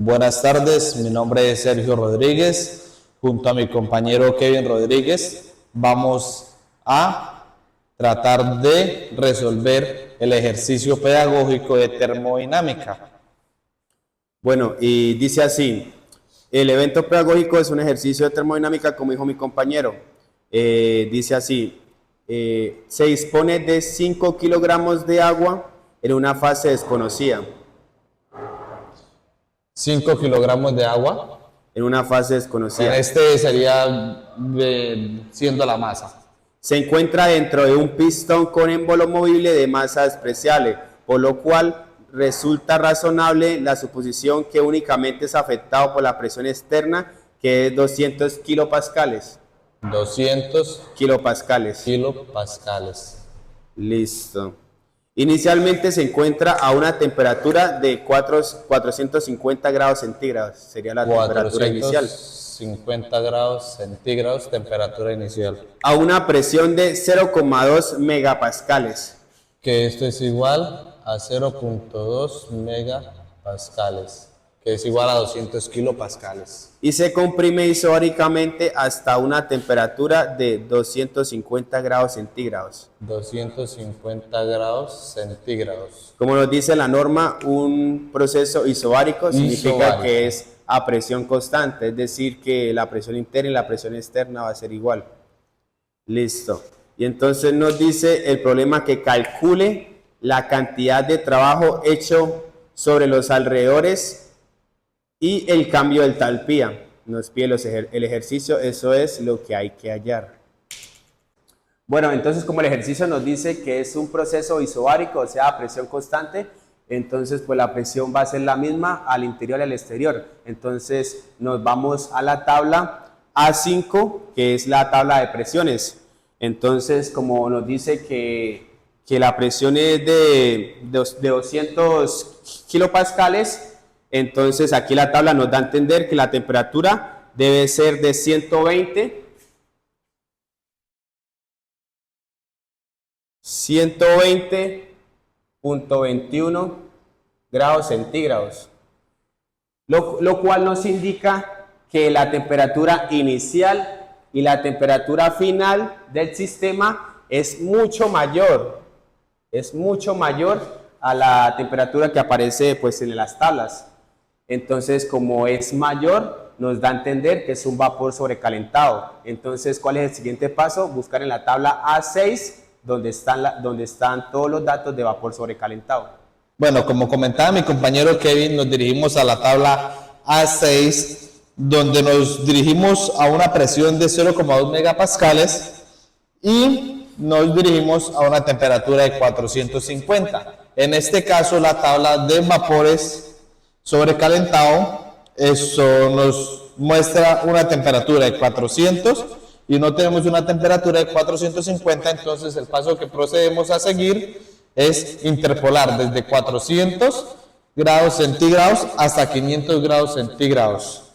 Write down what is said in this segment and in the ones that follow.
Buenas tardes, mi nombre es Sergio Rodríguez. Junto a mi compañero Kevin Rodríguez vamos a tratar de resolver el ejercicio pedagógico de termodinámica. Bueno, y dice así, el evento pedagógico es un ejercicio de termodinámica, como dijo mi compañero. Dice así, se dispone de 5 kilogramos de agua en una fase desconocida. 5 kilogramos de agua. En una fase desconocida. Este sería siendo la masa. Se encuentra dentro de un pistón con émbolo movible de masa despreciable, por lo cual resulta razonable la suposición que únicamente es afectado por la presión externa, que es 200 kilopascales. 200 kilopascales. Listo. Inicialmente se encuentra a una temperatura de 450 grados centígrados. Sería la temperatura inicial. 50 grados centígrados, temperatura inicial. A una presión de 0,2 megapascales. Que esto es igual a 0,2 megapascales, que es igual a 200 kilopascales. Y se comprime isobáricamente hasta una temperatura de 250 grados centígrados. 250 grados centígrados. Como nos dice la norma, un proceso isobárico significa que es a presión constante, es decir, que la presión interna y la presión externa va a ser igual. Listo. Y entonces nos dice el problema que calcule la cantidad de trabajo hecho sobre los alrededores y el cambio de entalpía. Nos pide el ejercicio, eso es lo que hay que hallar. Bueno, entonces como el ejercicio nos dice que es un proceso isobárico, o sea, a presión constante, entonces pues la presión va a ser la misma al interior y al exterior. Entonces nos vamos a la tabla A5, que es la tabla de presiones. Entonces, como nos dice que la presión es de 200 kilopascales, entonces aquí la tabla nos da a entender que la temperatura debe ser de 120.21 grados centígrados, lo cual nos indica que la temperatura inicial y la temperatura final del sistema es mucho mayor a la temperatura que aparece pues en las tablas. Entonces, como es mayor, nos da a entender que es un vapor sobrecalentado. Entonces, ¿cuál es el siguiente paso? Buscar en la tabla A6, donde están todos los datos de vapor sobrecalentado. Bueno, como comentaba mi compañero Kevin, nos dirigimos a la tabla A6, donde nos dirigimos a una presión de 0,2 megapascales y nos dirigimos a una temperatura de 450. En este caso, la tabla de vapores sobrecalentado, eso nos muestra una temperatura de 400 y no tenemos una temperatura de 450, entonces el paso que procedemos a seguir es interpolar desde 400 grados centígrados hasta 500 grados centígrados.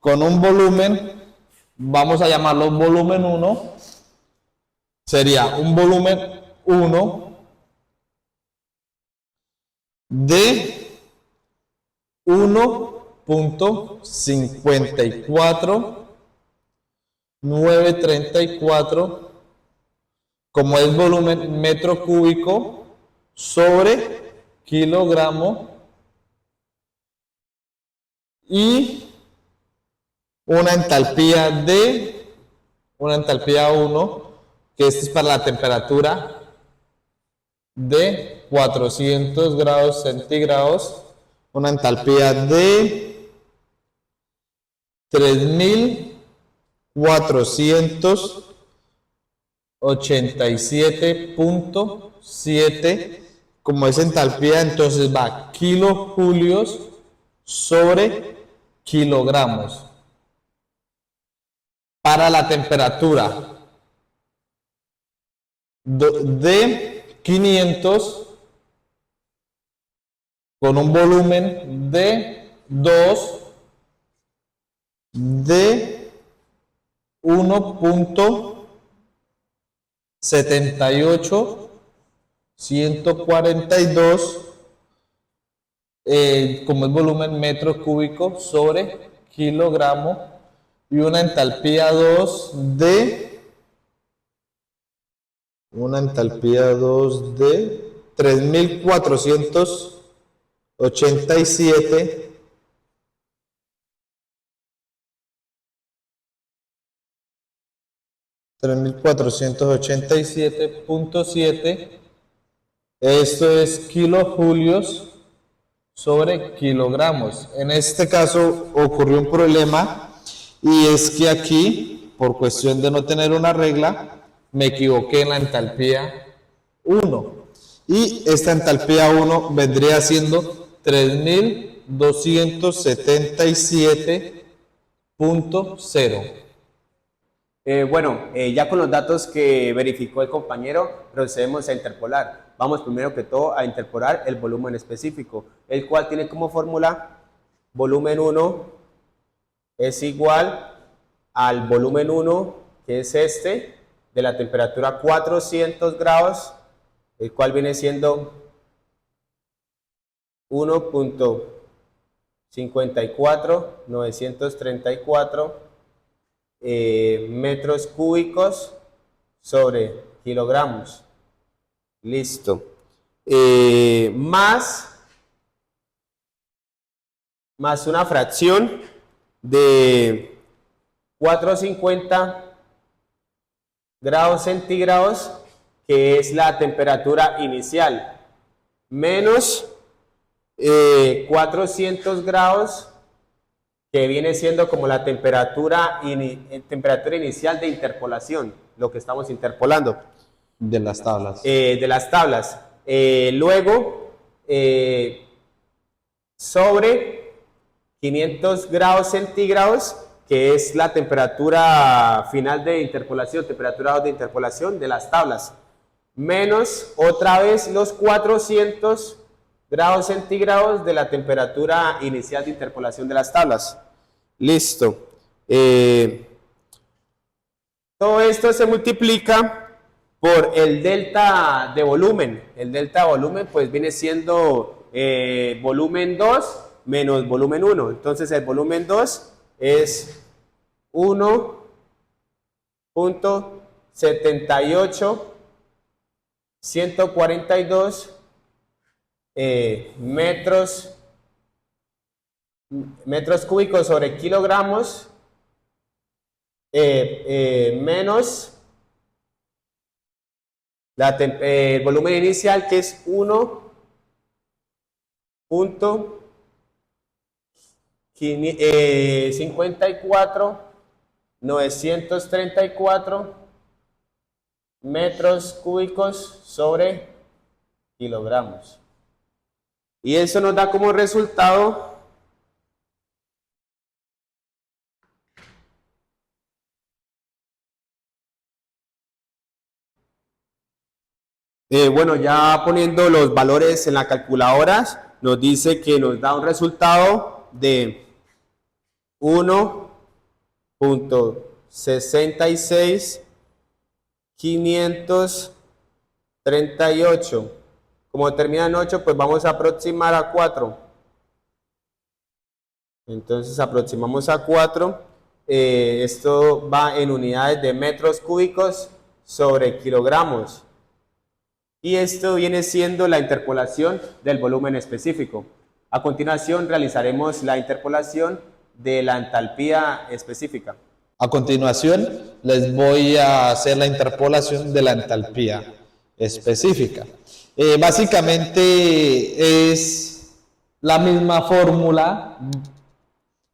Con un volumen, vamos a llamarlo volumen 1, sería un volumen 1 de 1.54934, como es volumen metro cúbico sobre kilogramo, y una entalpía 1, que esto es para la temperatura de 400 grados centígrados, una entalpía de 3.487.7, como es entalpía, entonces va kilojulios sobre kilogramos. Para la temperatura de 500, con un volumen de 2 de 1.78 142 como es volumen metro cúbico sobre kilogramo, y una entalpía 2 de 3487 3487.7. Esto es kilojulios sobre kilogramos. En este caso ocurrió un problema, y es que aquí, por cuestión de no tener una regla, me equivoqué en la entalpía 1. Y esta entalpía 1 vendría siendo 3277.0. Ya con los datos que verificó el compañero, procedemos a interpolar. Vamos primero que todo a interpolar el volumen específico, el cual tiene como fórmula volumen 1 es igual al volumen 1, que es este, de la temperatura 400 grados, el cual viene siendo 1.54934 metros cúbicos sobre kilogramos. Listo. Más una fracción de 450 grados centígrados, que es la temperatura inicial, menos 400 grados, que viene siendo como la temperatura inicial de interpolación, lo que estamos interpolando. De las tablas. Luego, sobre 500 grados centígrados, que es la temperatura final de interpolación, temperatura de interpolación de las tablas, menos otra vez los 400 grados centígrados de la temperatura inicial de interpolación de las tablas. Listo. Todo esto se multiplica por el delta de volumen. El delta de volumen pues viene siendo volumen 2 menos volumen 1. Entonces el volumen 2 es 1.78142 metros cúbicos sobre kilogramos, menos el volumen inicial, que es 1.54934 metros cúbicos sobre kilogramos. Y eso nos da como resultado ya poniendo los valores en la calculadora, nos dice que nos da un resultado de 1.66538. Como termina en 8, pues vamos a aproximar a 4. Entonces aproximamos a 4. Esto va en unidades de metros cúbicos sobre kilogramos. Y esto viene siendo la interpolación del volumen específico. A continuación realizaremos la interpolación de la entalpía específica. A continuación les voy a hacer la interpolación de la entalpía específica. Básicamente es la misma fórmula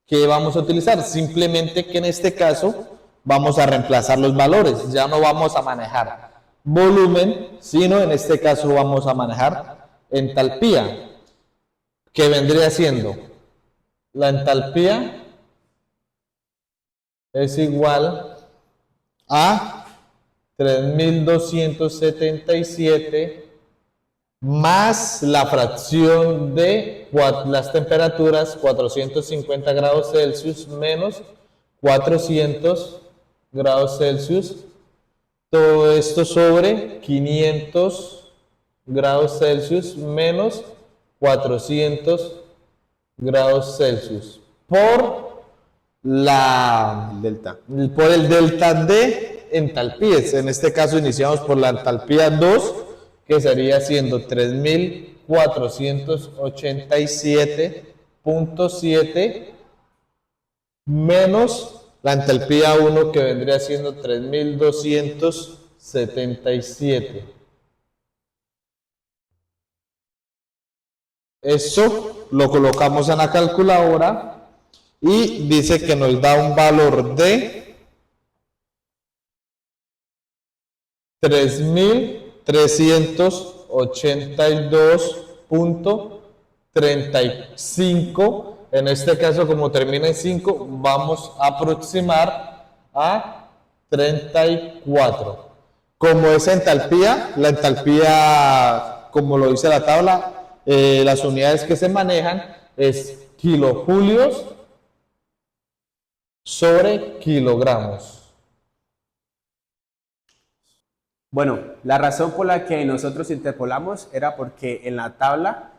que vamos a utilizar, simplemente que en este caso vamos a reemplazar los valores. Ya no vamos a manejar volumen, sino en este caso vamos a manejar entalpía, que vendría siendo la entalpía es igual a 3277 más la fracción de las temperaturas 450 grados Celsius menos 400 grados Celsius. Todo esto sobre 500 grados Celsius menos 400 grados Celsius por Delta. por el delta de entalpías. En este caso iniciamos por la entalpía 2, que sería siendo 3487.7 menos la entalpía 1, que vendría siendo 3277. Eso lo colocamos en la calculadora y dice que nos da un valor de 3382.35. En este caso, como termina en 5, vamos a aproximar a 34. Como es entalpía, la entalpía, como lo dice la tabla, las unidades que se manejan es kilojulios sobre kilogramos. Bueno, la razón por la que nosotros interpolamos era porque en la tabla,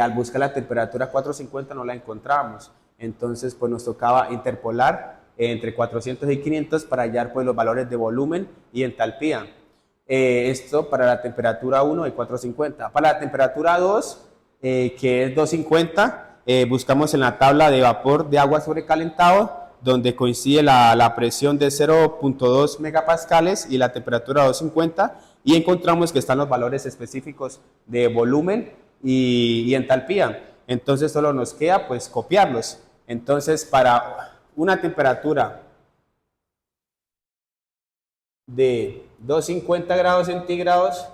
al buscar la temperatura 450 no la encontrábamos. Entonces, pues nos tocaba interpolar entre 400 y 500 para hallar pues los valores de volumen y entalpía. Esto para la temperatura 1 de 450. Para la temperatura 2, que es 250, buscamos en la tabla de vapor de agua sobrecalentado, donde coincide la presión de 0.2 megapascales y la temperatura 250, y encontramos que están los valores específicos de volumen y entalpía. Entonces solo nos queda pues copiarlos. Entonces, para una temperatura de 250 grados centígrados,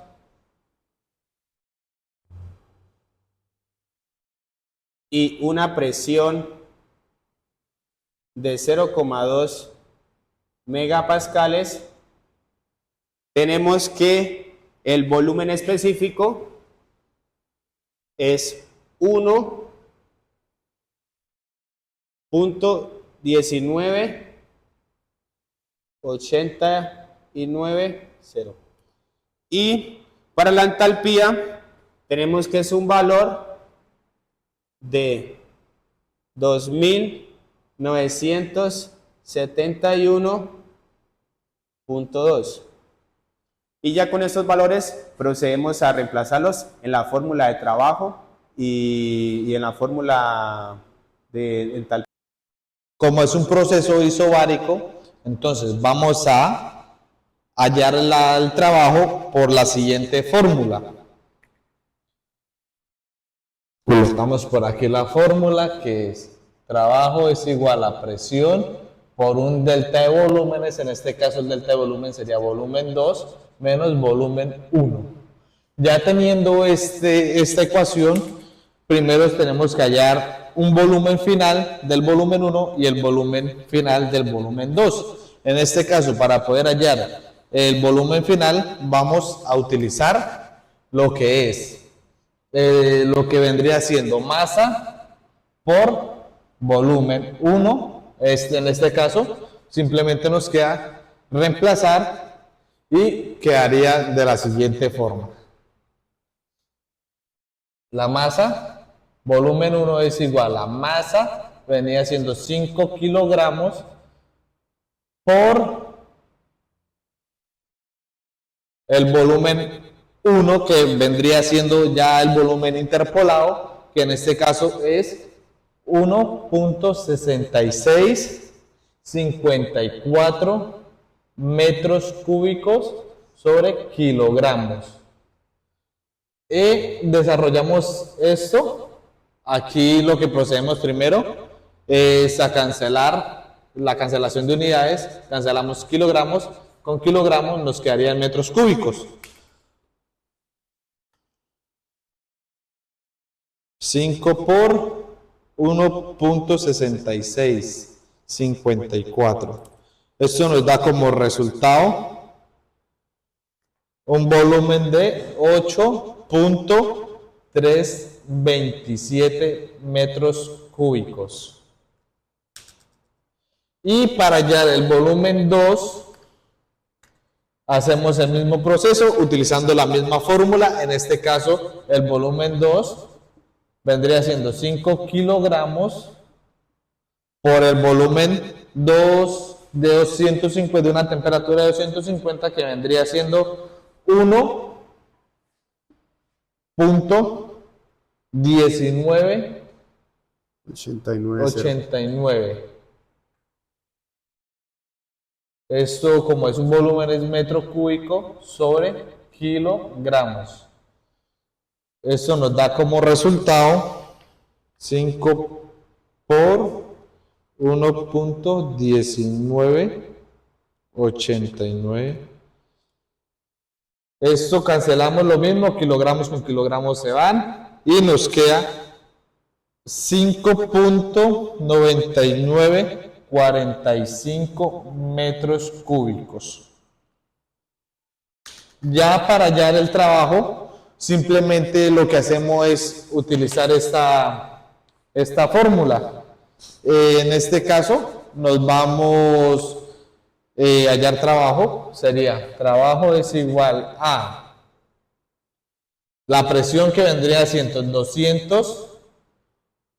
y una presión de 0,2 megapascales, tenemos que el volumen específico es 1.19890. Y para la entalpía tenemos que es un valor de 2971.2. Y ya con estos valores procedemos a reemplazarlos en la fórmula de trabajo y en la fórmula de entalpía. Como es un proceso isobárico, entonces vamos a hallar el trabajo por la siguiente fórmula. Colocamos por aquí la fórmula, que es trabajo es igual a presión por un delta de volúmenes. En este caso el delta de volumen sería volumen 2 menos volumen 1. Ya teniendo esta ecuación, primero tenemos que hallar un volumen final del volumen 1 y el volumen final del volumen 2. En este caso, para poder hallar el volumen final, vamos a utilizar lo que es lo que vendría siendo masa por volumen 1. En este caso simplemente nos queda reemplazar y quedaría de la siguiente forma: la masa volumen 1 es igual a masa, venía siendo 5 kilogramos por el volumen 1, que vendría siendo ya el volumen interpolado, que en este caso es 1.6654 metros cúbicos sobre kilogramos. Y desarrollamos esto. Aquí lo que procedemos primero es a cancelar la cancelación de unidades. Cancelamos kilogramos, con kilogramos nos quedarían metros cúbicos. 5 por 1.6654. Esto nos da como resultado un volumen de 8.327 metros cúbicos. Y para hallar el volumen 2, hacemos el mismo proceso utilizando la misma fórmula. En este caso, el volumen 2 vendría siendo 5 kilogramos por el volumen 2 de 250, de una temperatura de 250, que vendría siendo 1.1989. Esto, como es un volumen, es metro cúbico sobre kilogramos. Esto nos da como resultado 5 por 1.1989. Esto cancelamos lo mismo, kilogramos con kilogramos se van y nos queda 5.9945 metros cúbicos. Ya para hallar el trabajo, simplemente lo que hacemos es utilizar esta fórmula. En este caso, nos vamos a hallar trabajo. Sería trabajo es igual a la presión, que vendría siendo 200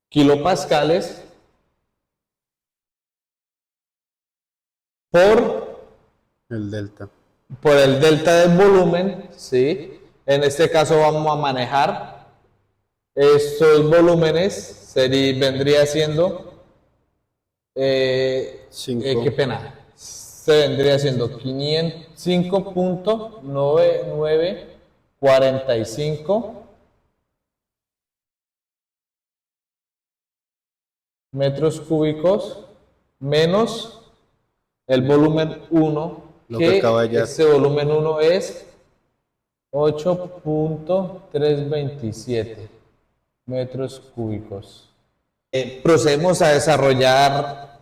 kilopascales por el delta del volumen, ¿sí? En este caso vamos a manejar estos volúmenes, vendría siendo, qué pena, se vendría siendo 5.9945 metros cúbicos menos el volumen 1, que ese volumen 1 es 8.327 metros cúbicos. Procedemos a desarrollar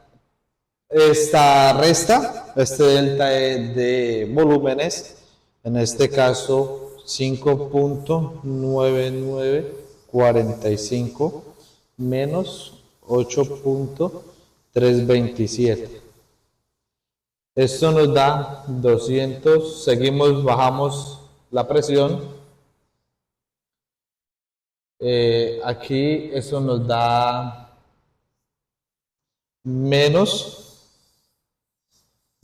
esta resta, este delta de volúmenes, en este caso 5.9945 menos 8.327. Esto nos da 200, seguimos, bajamos la presión. Aquí eso nos da menos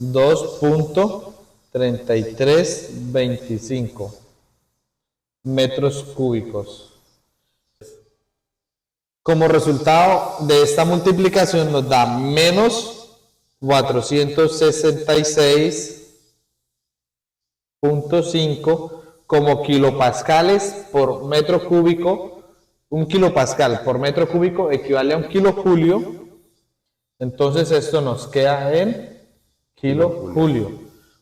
2.3325 metros cúbicos. Como resultado de esta multiplicación nos da menos 466.5 como kilopascales por metro cúbico. Un kilopascal por metro cúbico equivale a un kilojulio. Entonces esto nos queda en kilojulio.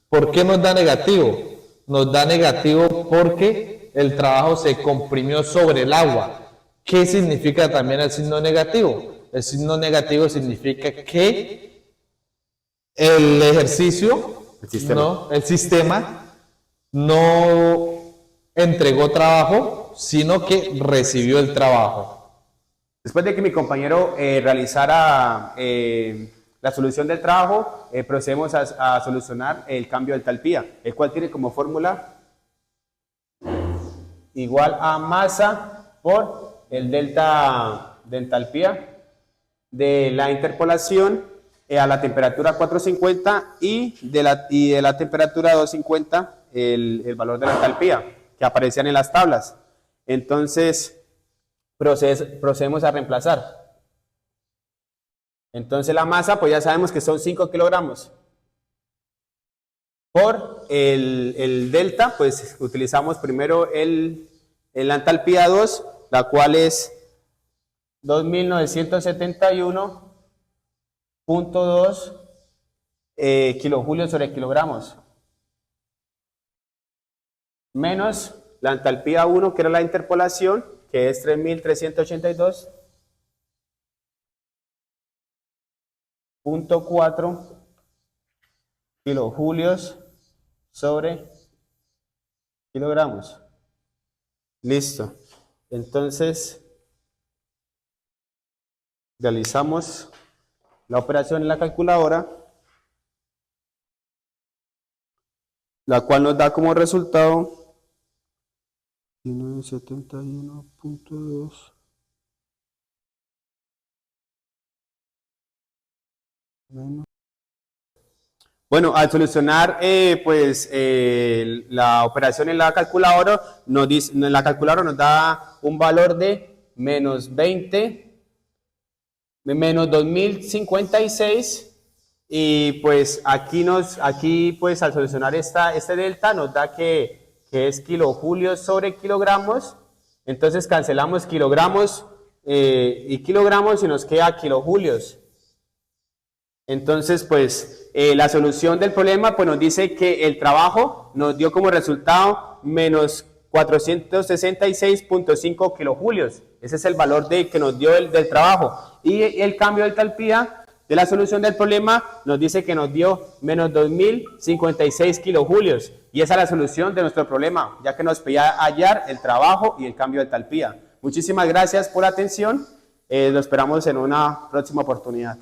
¿Por qué nos da negativo? Nos da negativo porque el trabajo se comprimió sobre el agua. ¿Qué significa también el signo negativo? El signo negativo significa que el ejercicio, el sistema no entregó trabajo, sino que recibió el trabajo. Después de que mi compañero realizara la solución del trabajo, procedemos a solucionar el cambio de entalpía, el cual tiene como fórmula igual a masa por el delta de entalpía de la interpolación a la temperatura 450 y de la temperatura 250 el valor de la entalpía que aparecían en las tablas. Entonces procedemos a reemplazar. Entonces la masa, pues ya sabemos que son 5 kilogramos. Por el delta, pues utilizamos primero la entalpía 2, la cual es 2971.2 kilojulios sobre kilogramos, menos la entalpía 1, que era la interpolación, que es 3382.4 kilojulios sobre kilogramos. Listo. Entonces, realizamos la operación en la calculadora, la cual nos da como resultado 1971.2 Bueno, al solucionar la operación en la calculadora, la calculadora nos da un valor de menos 2056, y pues aquí pues al solucionar este delta nos da que es kilojulios sobre kilogramos. Entonces cancelamos kilogramos y kilogramos y nos queda kilojulios. Entonces, pues, la solución del problema pues, nos dice que el trabajo nos dio como resultado menos 466.5 kilojulios. Ese es el valor que nos dio del trabajo. Y el cambio de entalpía de la solución del problema nos dice que nos dio menos 2056 kilojulios. Y esa es la solución de nuestro problema, ya que nos pedía hallar el trabajo y el cambio de entalpía. Muchísimas gracias por la atención. Lo esperamos en una próxima oportunidad.